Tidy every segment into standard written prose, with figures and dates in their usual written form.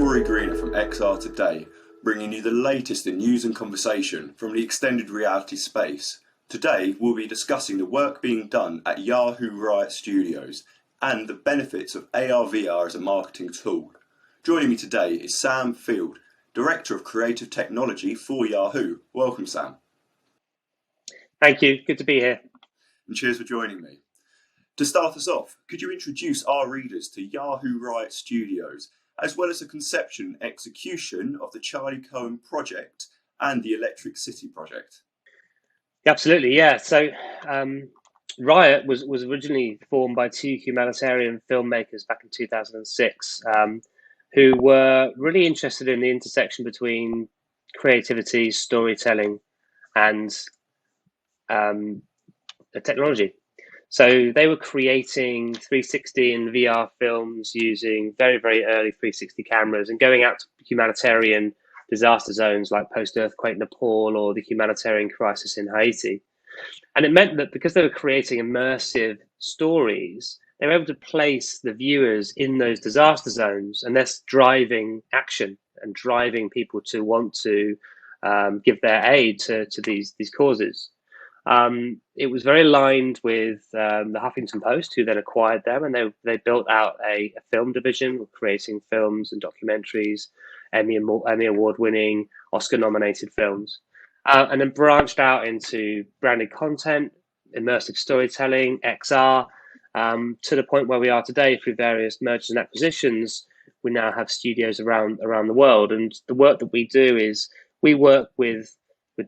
Rory from XR Today, bringing you the latest in news and conversation from the extended reality space. Today, we'll be discussing the work being done at Yahoo Riot Studios and the benefits of ARVR as a marketing tool. Joining me today is Sam Field, Director of Creative Technology for Yahoo. Welcome, Sam. Thank you. Good to be here. And cheers for joining me. To start us off, could you introduce our readers to Yahoo Riot Studios, as well as the conception and execution of the Charli Cohen project and the Electric City project? Absolutely, yeah. So Riot was originally formed by two humanitarian filmmakers back in 2006 who were really interested in the intersection between creativity, storytelling, and technology. So they were creating 360 and VR films using very, very early 360 cameras and going out to humanitarian disaster zones like post-earthquake Nepal or the humanitarian crisis in Haiti. And it meant that because they were creating immersive stories, they were able to place the viewers in those disaster zones and thus driving action and driving people to want to give their aid to these causes. It was very aligned with the Huffington Post, who then acquired them, and they built out a film division, creating films and documentaries, Emmy Award-winning, Oscar-nominated films, and then branched out into branded content, immersive storytelling, XR, to the point where we are today through various mergers and acquisitions. We now have studios around the world, and the work that we do is we work with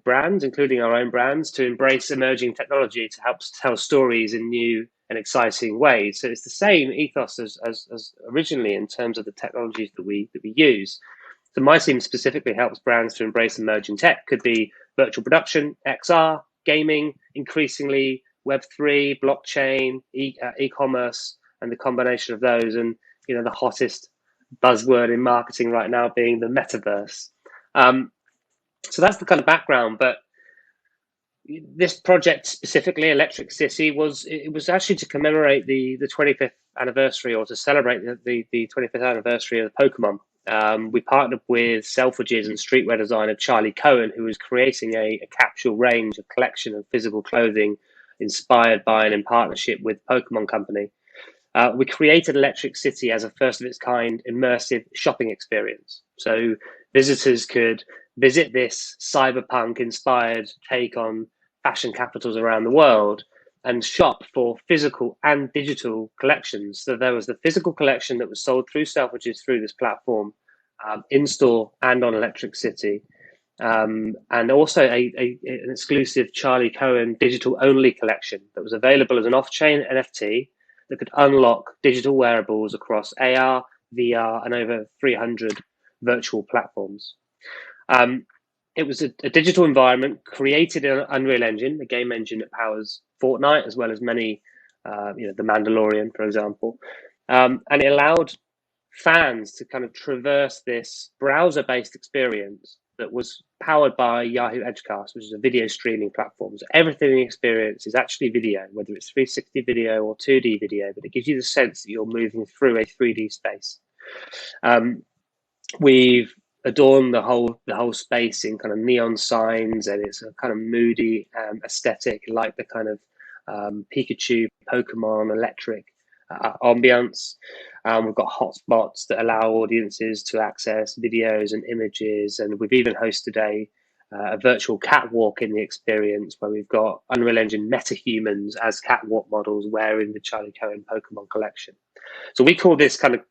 brands, including our own brands, to embrace emerging technology to help tell stories in new and exciting ways. So it's the same ethos as originally in terms of the technologies that we use. So my team specifically helps brands to embrace emerging tech. Could be virtual production, XR, gaming, increasingly Web3, blockchain, e-commerce, and the combination of those. And the hottest buzzword in marketing right now being the Metaverse. So that's the kind of background, but this project specifically, Electric City, was actually to commemorate the 25th anniversary, or to celebrate the 25th anniversary of Pokémon. We partnered with Selfridges and streetwear designer Charli Cohen, who was creating a capsule range, a collection of physical clothing inspired by and in partnership with Pokémon Company. We created Electric City as a first of its kind immersive shopping experience. So visitors could visit this cyberpunk inspired take on fashion capitals around the world and shop for physical and digital collections. So there was the physical collection that was sold through Selfridges through this platform, in store and on Electric City, and also an exclusive Charli Cohen digital only collection that was available as an off-chain NFT that could unlock digital wearables across AR, VR, and over 300 virtual platforms. It was a digital environment created in Unreal Engine, the game engine that powers Fortnite, as well as many, The Mandalorian, for example. And it allowed fans to kind of traverse this browser-based experience that was powered by Yahoo Edgecast, which is a video streaming platform. So everything in the experience is actually video, whether it's 360 video or 2D video, but it gives you the sense that you're moving through a 3D space. We've adorned the whole space in kind of neon signs, and it's a kind of moody aesthetic, like the kind of Pikachu, Pokemon, electric ambience. We've got hotspots that allow audiences to access videos and images, and we've even hosted a virtual catwalk in the experience where we've got Unreal Engine metahumans as catwalk models wearing the Charli Cohen Pokemon collection. So we call this kind of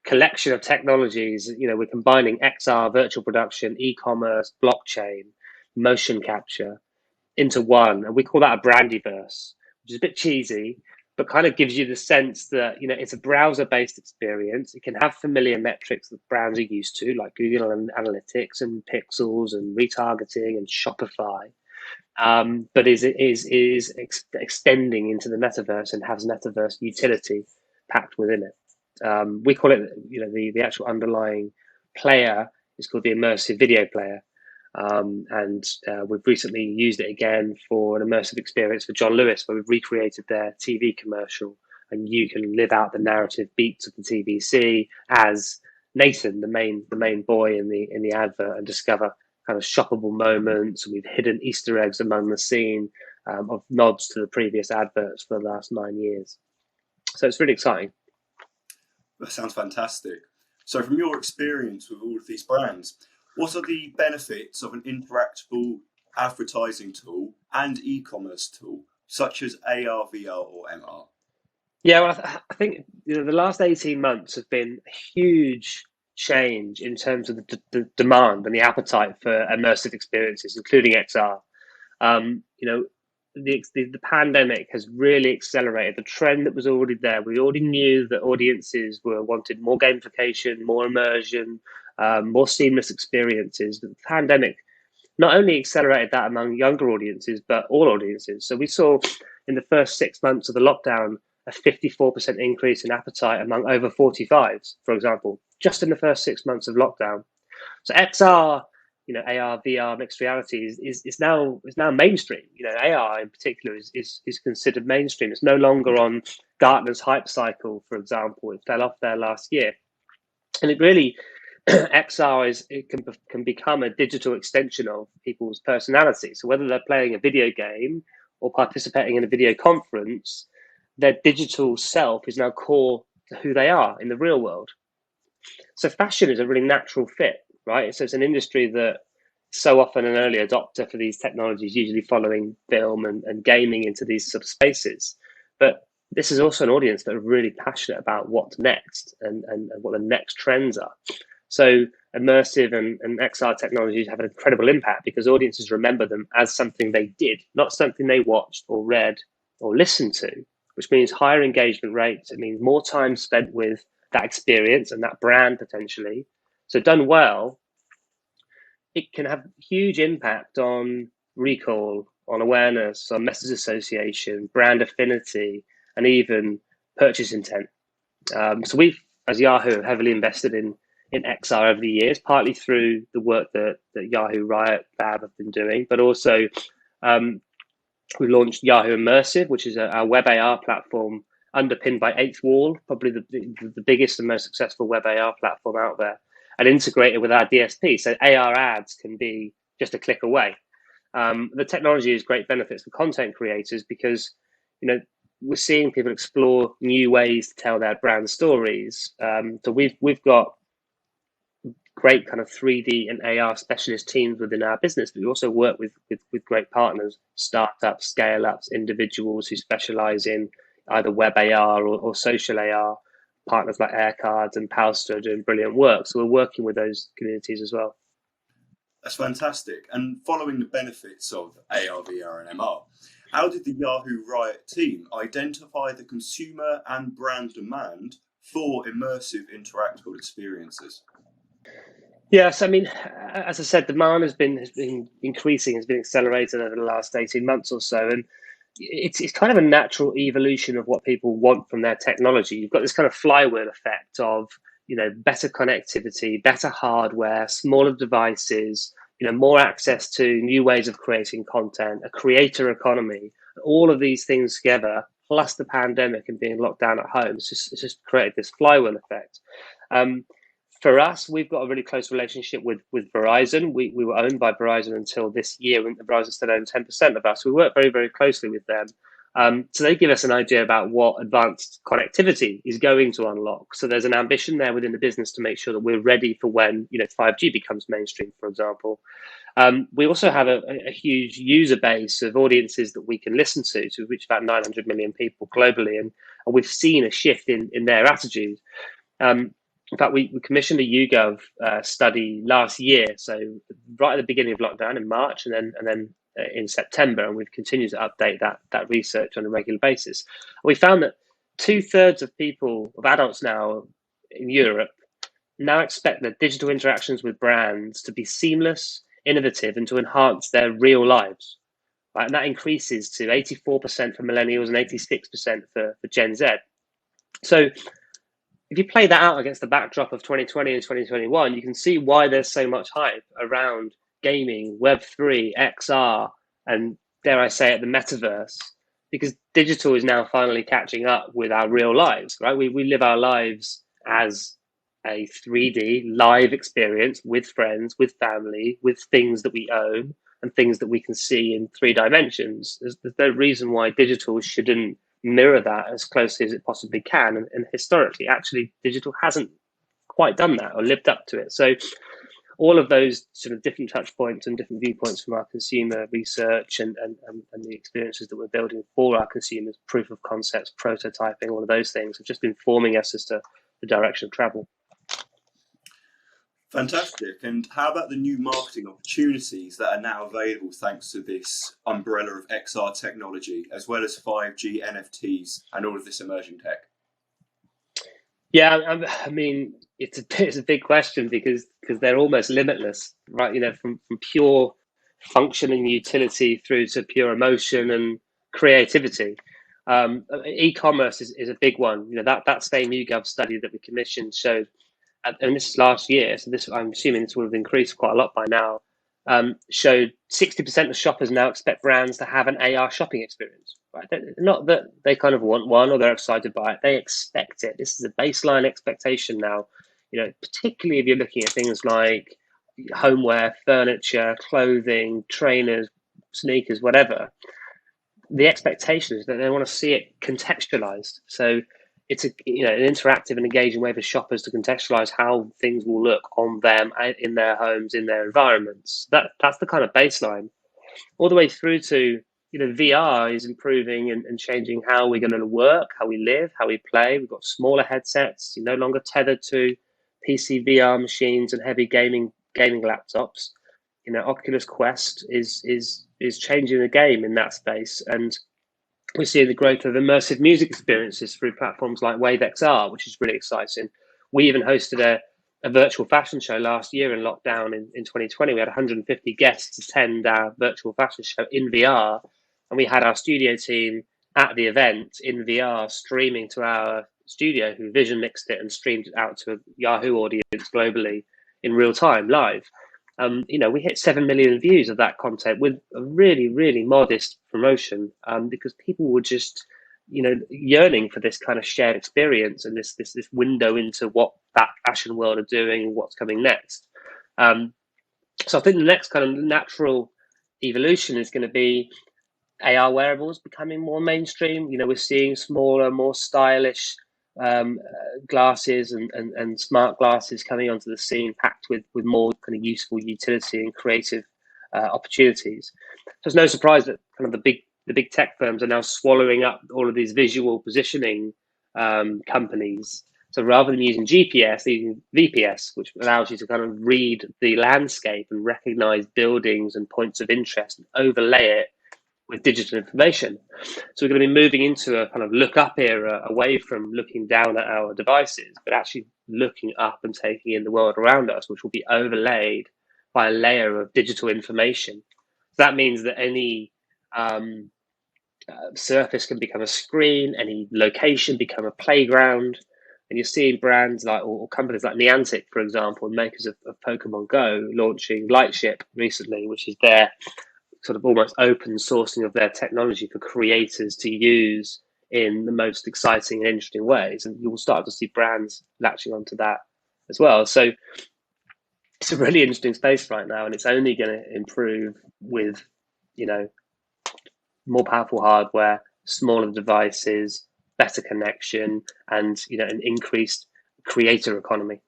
collection of technologies, we're combining XR, virtual production, e-commerce, blockchain, motion capture into one, and we call that a brandyverse, which is a bit cheesy, but kind of gives you the sense that it's a browser-based experience. It can have familiar metrics that brands are used to, like Google Analytics and Pixels and retargeting and Shopify, but is extending into the metaverse and has metaverse utility packed within it. We call it, the actual underlying player is called the immersive video player. And we've recently used it again for an immersive experience for John Lewis, where we've recreated their TV commercial, and you can live out the narrative beats of the TVC as Nathan, the main boy in the advert, and discover kind of shoppable moments. We've hidden Easter eggs among the scene of nods to the previous adverts for the last 9 years. So it's really exciting. That sounds fantastic. So, from your experience with all of these brands, what are the benefits of an interactable advertising tool and e-commerce tool such as ARVR or MR? Yeah, well, I think the last 18 months have been a huge change in terms of the demand and the appetite for immersive experiences, including XR. You know, the pandemic has really accelerated the trend that was already there. We already knew that audiences wanted more gamification, more immersion, more seamless experiences. But the pandemic not only accelerated that among younger audiences, but all audiences. So we saw in the first 6 months of the lockdown a 54% increase in appetite among over 45s, for example, just in the first 6 months of lockdown. So XR, AR, VR, mixed reality is now mainstream. AR in particular is considered mainstream. It's no longer on Gartner's hype cycle, for example. It fell off there last year, and it really XR can become a digital extension of people's personality. So whether they're playing a video game or participating in a video conference, their digital self is now core to who they are in the real world. So fashion is a really natural fit, right? So it's an industry that so often an early adopter for these technologies, usually following film and gaming into these subspaces. But this is also an audience that are really passionate about what's next and what the next trends are. So immersive and XR technologies have an incredible impact because audiences remember them as something they did, not something they watched or read or listened to, which means higher engagement rates. It means more time spent with that experience and that brand potentially. So done well, it can have huge impact on recall, on awareness, on message association, brand affinity, and even purchase intent. So we've, as Yahoo, heavily invested in XR over the years, partly through the work that Yahoo, Riot, Fab have been doing, but also we launched Yahoo Immersive, which is our web AR platform underpinned by Eighth Wall, probably the biggest and most successful web AR platform out there, and integrated with our DSP. So AR ads can be just a click away. The technology has great benefits for content creators because, we're seeing people explore new ways to tell their brand stories. So we've got great kind of 3D and AR specialist teams within our business, but we also work with great partners, startups, scale-ups, individuals who specialize in either web AR or social AR, partners like Aircards and Palstra doing brilliant work. So we're working with those communities as well. That's fantastic. And following the benefits of AR, VR and MR, how did the Yahoo Riot team identify the consumer and brand demand for immersive interactable experiences? Yes, I mean, as I said, demand has been increasing, has been accelerated over the last 18 months or so. And it's kind of a natural evolution of what people want from their technology. You've got this kind of flywheel effect of, better connectivity, better hardware, smaller devices, more access to new ways of creating content, a creator economy, all of these things together, plus the pandemic and being locked down at home, it's just created this flywheel effect. For us, we've got a really close relationship with Verizon. We were owned by Verizon until this year, when Verizon still owned 10% of us. We work very, very closely with them. So they give us an idea about what advanced connectivity is going to unlock. So there's an ambition there within the business to make sure that we're ready for when 5G becomes mainstream, for example. We also have a huge user base of audiences that we can listen to reach about 900 million people globally, and we've seen a shift in their attitude. In fact, we commissioned a YouGov study last year, so right at the beginning of lockdown in March, and then in September, and we've continued to update that research on a regular basis. We found that 2/3 of adults now in Europe now expect their digital interactions with brands to be seamless, innovative, and to enhance their real lives. Right? And that increases to 84% for millennials and 86% for Gen Z. So if you play that out against the backdrop of 2020 and 2021, you can see why there's so much hype around gaming, Web3, XR, and dare I say it, the Metaverse, because digital is now finally catching up with our real lives, right? We live our lives as a 3D live experience with friends, with family, with things that we own and things that we can see in 3 dimensions. There's no reason why digital shouldn't mirror that as closely as it possibly can. And historically, actually, digital hasn't quite done that or lived up to it. So all of those sort of different touch points and different viewpoints from our consumer research and the experiences that we're building for our consumers, proof of concepts, prototyping, all of those things have just been forming us as to the direction of travel. Fantastic. And how about the new marketing opportunities that are now available thanks to this umbrella of XR technology, as well as 5G, NFTs, and all of this emerging tech? Yeah, I mean, it's a big question because they're almost limitless, right? You know, from pure functioning utility through to pure emotion and creativity. E-commerce is a big one. You know, that same YouGov study that we commissioned showed, and this is last year, so this I'm assuming this would have increased quite a lot by now. Showed 60% of shoppers now expect brands to have an AR shopping experience. Right? Not that they kind of want one or they're excited by it; they expect it. This is a baseline expectation now. You know, particularly if you're looking at things like homeware, furniture, clothing, trainers, sneakers, whatever. The expectation is that they want to see it contextualized. So it's an interactive and engaging way for shoppers to contextualize how things will look on them in their homes, in their environments. That's the kind of baseline, all the way through to VR is improving and changing how we're going to work, how we live, how we play. We've got smaller headsets. You're no longer tethered to PC VR machines and heavy gaming laptops. Oculus Quest is changing the game in that space, and we're seeing the growth of immersive music experiences through platforms like Wave XR, which is really exciting. We even hosted a virtual fashion show last year in lockdown in 2020. We had 150 guests attend our virtual fashion show in VR, and we had our studio team at the event in VR streaming to our studio, who vision mixed it and streamed it out to a Yahoo audience globally in real time, live. We hit 7 million views of that content with a really, really modest promotion, because people were just, yearning for this kind of shared experience and this window into what that fashion world are doing and what's coming next. So I think the next kind of natural evolution is going to be AR wearables becoming more mainstream. We're seeing smaller, more stylish glasses and smart glasses coming onto the scene, packed with more kind of useful utility and creative opportunities. So it's no surprise that kind of the big tech firms are now swallowing up all of these visual positioning companies. So rather than using GPS, they're using VPS, which allows you to kind of read the landscape and recognize buildings and points of interest and overlay it with digital information. So we're going to be moving into a kind of look up era, away from looking down at our devices, but actually looking up and taking in the world around us, which will be overlaid by a layer of digital information. So that means that any surface can become a screen, any location become a playground. And you're seeing brands like, or companies like Niantic, for example, makers of Pokemon Go, launching Lightship recently, which is their sort of almost open sourcing of their technology for creators to use in the most exciting and interesting ways. And you'll start to see brands latching onto that as well. So it's a really interesting space right now, and it's only going to improve with, more powerful hardware, smaller devices, better connection, and, an increased creator economy.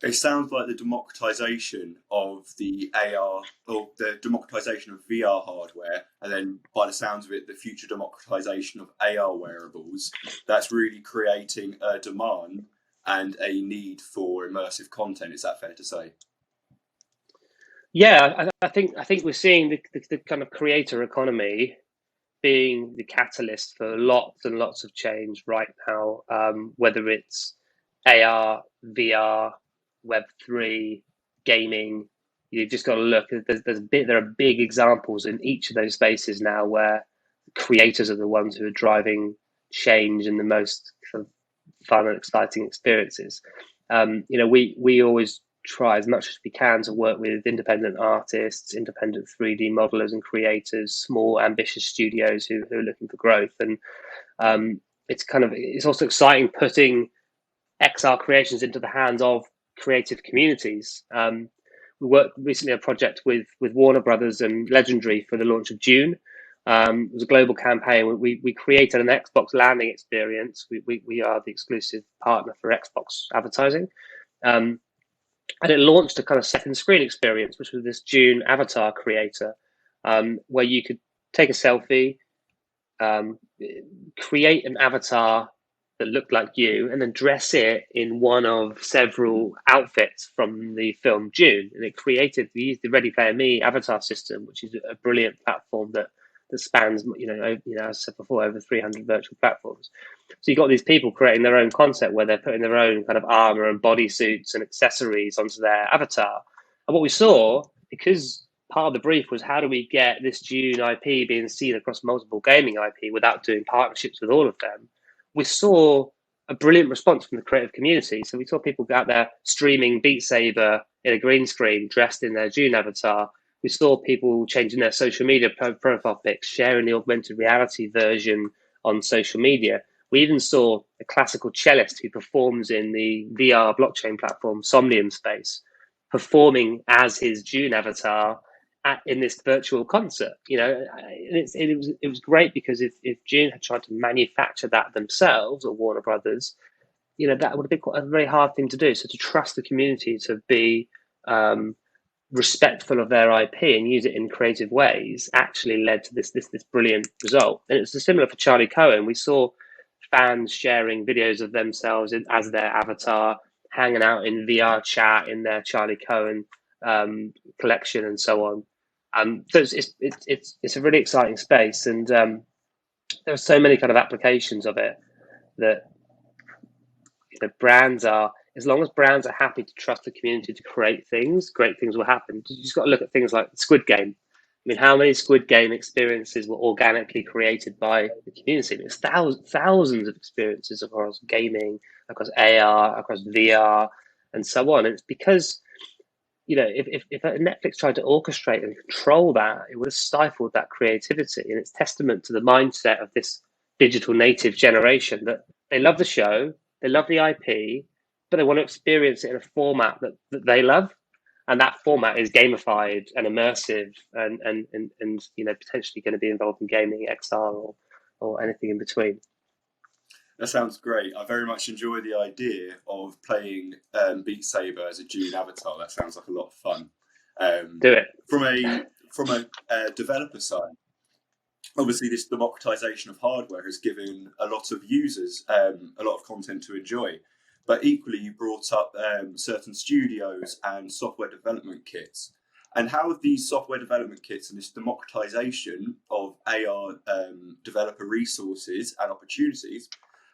It sounds like the democratization of the AR, or the democratization of VR hardware, and then by the sounds of it, the future democratization of AR wearables, that's really creating a demand and a need for immersive content. Is that fair to say? Yeah, I think we're seeing the kind of creator economy being the catalyst for lots and lots of change right now, whether it's AR, VR, Web3, gaming. You've just got to look. There are big examples in each of those spaces now where creators are the ones who are driving change and the most kind of fun and exciting experiences. We always try as much as we can to work with independent artists, independent 3D modelers and creators, small ambitious studios who are looking for growth. And it's also exciting putting XR creations into the hands of creative communities. We worked recently on a project with Warner Brothers and Legendary for the launch of Dune. It was a global campaign. We created an Xbox landing experience. We are the exclusive partner for Xbox advertising. And it launched a kind of second screen experience, which was this Dune avatar creator, where you could take a selfie, create an avatar that looked like you, and then dress it in one of several outfits from the film Dune. And it created, we used the Ready Player Me avatar system, which is a brilliant platform that spans, as I said before, over 300 virtual platforms. So you've got these people creating their own concept where they're putting their own kind of armor and bodysuits and accessories onto their avatar. And what we saw, because part of the brief was how do we get this Dune IP being seen across multiple gaming IP without doing partnerships with all of them, we saw a brilliant response from the creative community. So we saw people out there streaming Beat Saber in a green screen, dressed in their Dune avatar. We saw people changing their social media profile pics, sharing the augmented reality version on social media. We even saw a classical cellist who performs in the VR blockchain platform Somnium Space, performing as his Dune avatar in this virtual concert. It was great because if Dune had tried to manufacture that themselves, or Warner Brothers, that would have been quite a very hard thing to do. So to trust the community to be respectful of their IP and use it in creative ways actually led to this brilliant result. And it's similar for Charli Cohen. We saw fans sharing videos of themselves as their avatar, hanging out in VR chat in their Charli Cohen collection and so on. So it's a really exciting space, and there are so many kind of applications of it that brands are, as long as brands are happy to trust the community to create things, great things will happen. You just got to look at things like Squid Game. I mean, how many Squid Game experiences were organically created by the community? There's thousands of experiences across gaming, across AR, across VR, and so on. And it's because, if Netflix tried to orchestrate and control that, it would have stifled that creativity. And it's testament to the mindset of this digital native generation that they love the show, they love the IP, but they want to experience it in a format that they love. And that format is gamified and immersive and potentially going to be involved in gaming, XR, or anything in between. That sounds great. I very much enjoy the idea of playing Beat Saber as a Dune avatar. That sounds like a lot of fun. Do it. From a developer side, obviously this democratization of hardware has given a lot of users a lot of content to enjoy. But equally, you brought up certain studios and software development kits. And how have these software development kits and this democratization of AR developer resources and opportunities,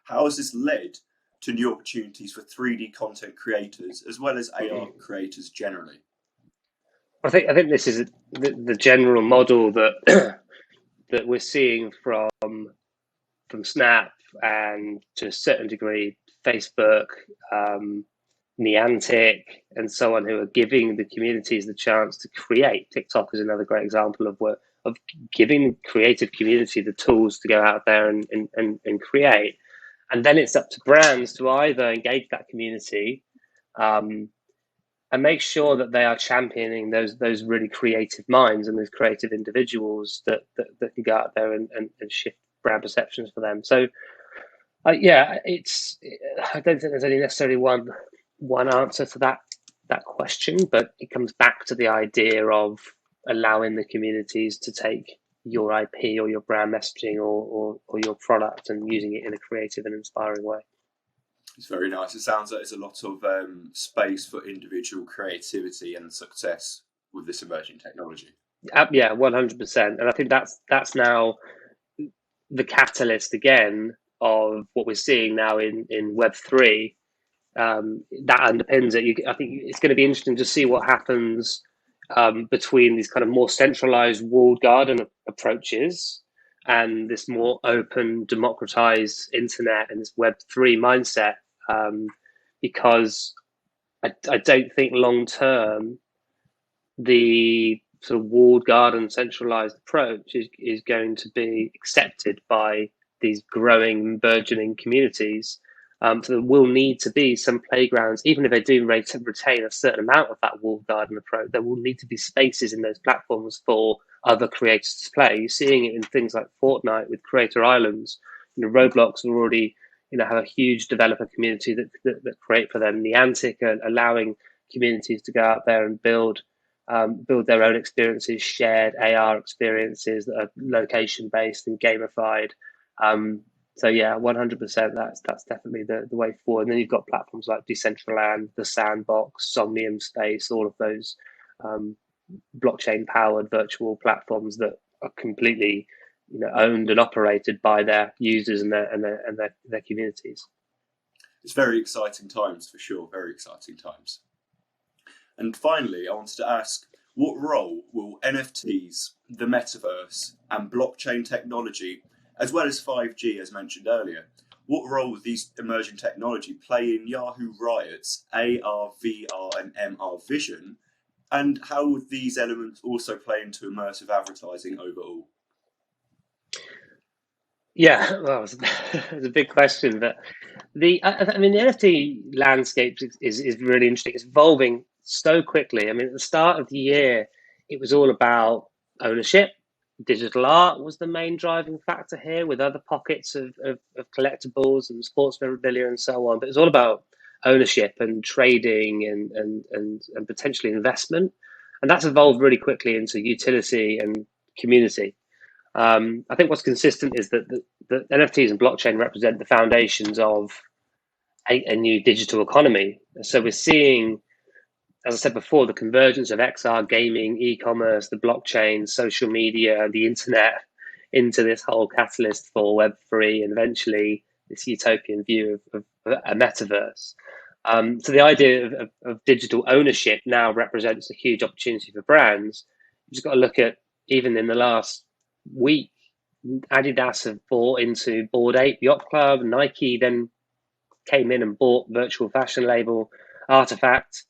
how has this led to new opportunities for 3D content creators as well as AR creators generally? I think this is the general model that that we're seeing from Snap and to a certain degree Facebook, Niantic, and so on, who are giving the communities the chance to create. TikTok is another great example of giving the creative community the tools to go out there and create. And then it's up to brands to either engage that community and make sure that they are championing those really creative minds and those creative individuals that can go out there and shift brand perceptions for them. So I don't think there's any necessarily one answer to that question, but it comes back to the idea of allowing the communities to take your IP or your brand messaging or your product and using it in a creative and inspiring way. It's very nice. It sounds like there's a lot of space for individual creativity and success with this emerging technology. Yeah, 100%. And I think that's now the catalyst again of what we're seeing now in Web3. That underpins it. I think it's going to be interesting to see what happens between these kind of more centralized walled garden approaches and this more open, democratized internet and this Web3 mindset. Because I don't think long term the sort of walled garden centralized approach is going to be accepted by these growing, burgeoning communities. So there will need to be some playgrounds, even if they do retain a certain amount of that walled garden approach. There will need to be spaces in those platforms for other creators to play. You're seeing it in things like Fortnite with creator islands. Roblox are already have a huge developer community that create for them. Niantic are allowing communities to go out there and build their own experiences, shared AR experiences that are location based and gamified. So yeah, 100%. That's definitely the way forward. And then you've got platforms like Decentraland, the Sandbox, Somnium Space, all of those blockchain powered virtual platforms that are completely owned and operated by their users and their communities. It's very exciting times for sure. Very exciting times. And finally, I wanted to ask, what role will NFTs, the Metaverse, and blockchain technology, as well as 5G, as mentioned earlier, what role will these emerging technology play in Yahoo Riot's AR, VR, and MR vision? And how would these elements also play into immersive advertising overall? Yeah, well, it's a big question, but the NFT landscape is really interesting. It's evolving so quickly. I mean, at the start of the year, it was all about ownership. Digital art was the main driving factor here, with other pockets of collectibles and sports memorabilia and so on. But it's all about ownership and trading and potentially investment, and that's evolved really quickly into utility and community. I think what's consistent is that the NFTs and blockchain represent the foundations of a new digital economy. So we're seeing, as I said before, the convergence of XR, gaming, e-commerce, the blockchain, social media, the internet into this whole catalyst for Web3 and eventually this utopian view of a metaverse. So the idea of digital ownership now represents a huge opportunity for brands. You've just got to look at, even in the last week, Adidas have bought into Bored Ape Yacht Club. Nike then came in and bought virtual fashion label Artifact.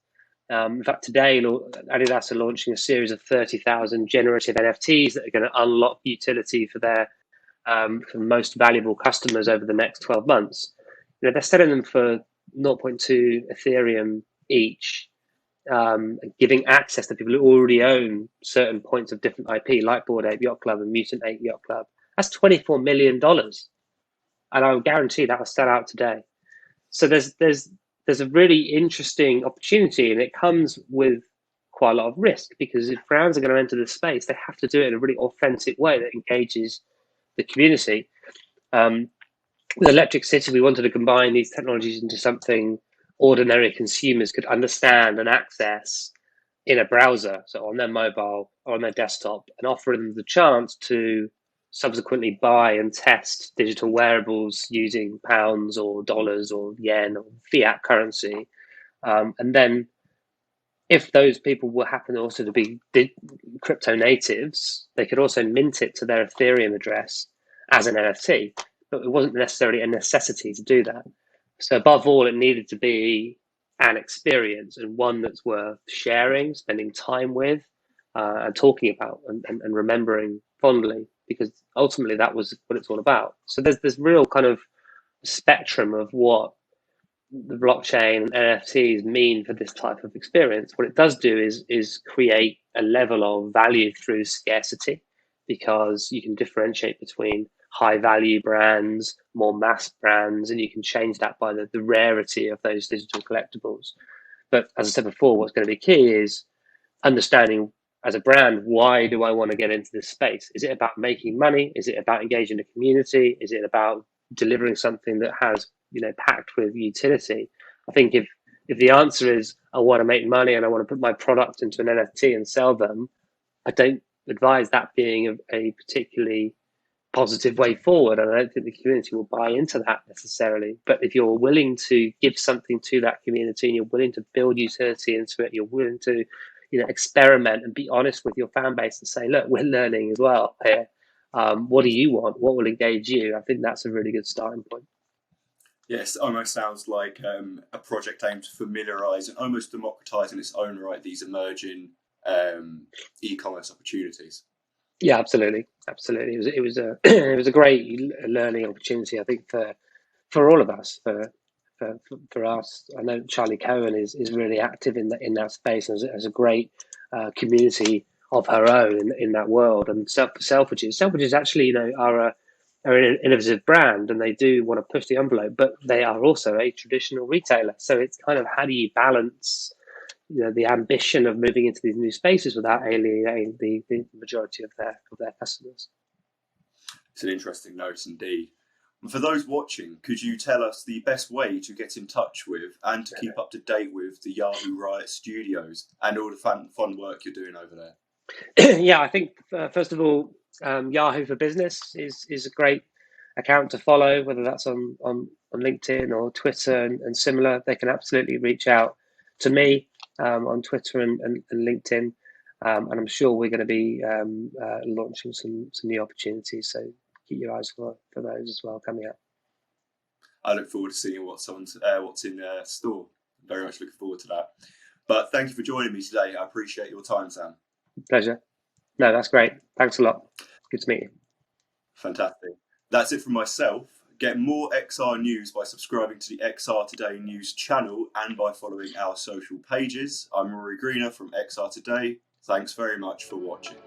In fact, today Adidas are launching a series of 30,000 generative NFTs that are going to unlock utility for their for most valuable customers over the next 12 months. They're selling them for zero point 0.2 Ethereum each, giving access to people who already own certain points of different IP, like Bored Ape Yacht Club and Mutant Ape Yacht Club. That's $24 million, and I will guarantee that will sell out today. So there's a really interesting opportunity, and it comes with quite a lot of risk, because if brands are going to enter this space, they have to do it in a really authentic way that engages the community. With Electric City, we wanted to combine these technologies into something ordinary consumers could understand and access in a browser, so on their mobile or on their desktop, and offer them the chance to subsequently buy and test digital wearables using pounds or dollars or yen or fiat currency. And then if those people will happen also to be crypto natives, they could also mint it to their Ethereum address as an NFT, but it wasn't necessarily a necessity to do that. So above all, it needed to be an experience, and one that's worth sharing, spending time with, and talking about, and remembering fondly, because ultimately that was what it's all about. So there's this real kind of spectrum of what the blockchain and NFTs mean for this type of experience. What it does do is create a level of value through scarcity, because you can differentiate between high value brands, more mass brands, and you can change that by the rarity of those digital collectibles. But as I said before, what's going to be key is understanding, as a brand, why do I want to get into this space? Is it about making money? Is it about engaging the community? Is it about delivering something that has, packed with utility? I think if the answer is I want to make money and I want to put my product into an NFT and sell them, I don't advise that being a particularly positive way forward, and I don't think the community will buy into that necessarily. But if you're willing to give something to that community and you're willing to build utility into it, you're willing to experiment and be honest with your fan base and say, look, we're learning as well here. What do you want? What will engage you? I think that's a really good starting point. Yes, almost sounds like a project aimed to familiarise and almost democratise in its own right these emerging e-commerce opportunities. Yeah, absolutely. It was a it was a great learning opportunity, I think, for all of us, for for us. I know Charli Cohen is really active in that space and has a great community of her own in that world. And Selfridges actually, are an innovative brand, and they do want to push the envelope, but they are also a traditional retailer. So it's kind of, how do you balance, the ambition of moving into these new spaces without alienating the majority of their customers? It's an interesting note indeed. And for those watching, could you tell us the best way to get in touch with and to keep up to date with the Yahoo Riot Studios and all the fun work you're doing over there? Yeah, I think first of all, Yahoo for Business is a great account to follow, whether that's on LinkedIn or Twitter and similar. They can absolutely reach out to me on Twitter and LinkedIn, and I'm sure we're going to be launching some new opportunities. So keep your eyes for those as well coming up. I look forward to seeing what's in store. Very much looking forward to that. But thank you for joining me today. I appreciate your time, Sam. Pleasure. No, that's great. Thanks a lot. Good to meet you. Fantastic. That's it from myself. Get more XR news by subscribing to the XR Today News channel and by following our social pages. I'm Rory Greener from XR Today. Thanks very much for watching.